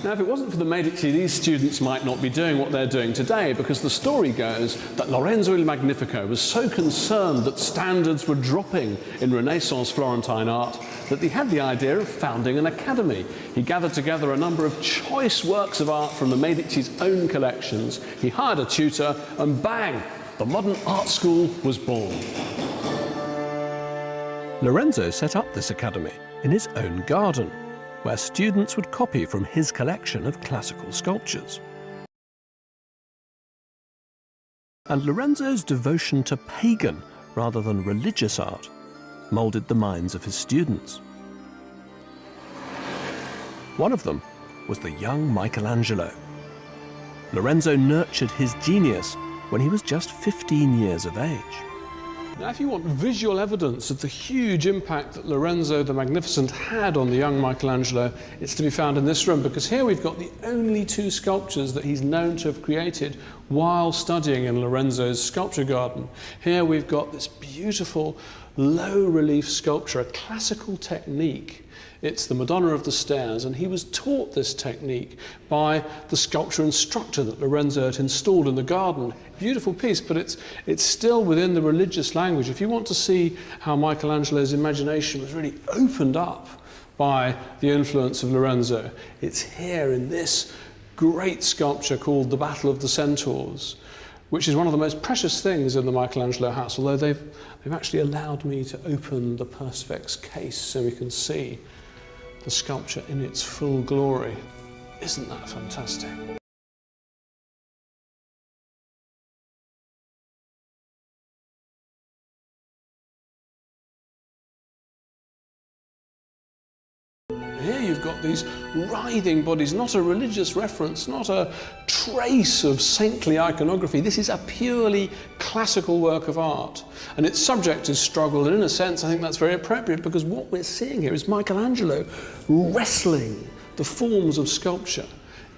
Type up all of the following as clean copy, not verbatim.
Now, if it wasn't for the Medici, these students might not be doing what they're doing today, because the story goes that Lorenzo il Magnifico was so concerned that standards were dropping in Renaissance Florentine art that he had the idea of founding an academy. He gathered together a number of choice works of art from the Medici's own collections. He hired a tutor, and bang, the modern art school was born. Lorenzo set up this academy in his own garden, where students would copy from his collection of classical sculptures. And Lorenzo's devotion to pagan rather than religious art moulded the minds of his students. One of them was the young Michelangelo. Lorenzo nurtured his genius when he was just 15 years of age. Now, if you want visual evidence of the huge impact that Lorenzo the Magnificent had on the young Michelangelo, it's to be found in this room, because here we've got the only two sculptures that he's known to have created while studying in Lorenzo's sculpture garden. Here we've got this beautiful low relief sculpture, a classical technique. It's the Madonna of the Stairs, and he was taught this technique by the sculpture instructor that Lorenzo had installed in the garden. Beautiful piece, but it's still within the religious language. If you want to see how Michelangelo's imagination was really opened up by the influence of Lorenzo, it's here in this great sculpture called the Battle of the Centaurs, which is one of the most precious things in the Michelangelo house, although they've actually allowed me to open the Perspex case so we can see the sculpture in its full glory. Isn't that fantastic? Here you've got these writhing bodies, not a religious reference, not a trace of saintly iconography. This is a purely classical work of art. And its subject is struggle, and in a sense I think that's very appropriate, because what we're seeing here is Michelangelo wrestling the forms of sculpture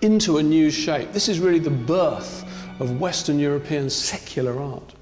into a new shape. This is really the birth of Western European secular art.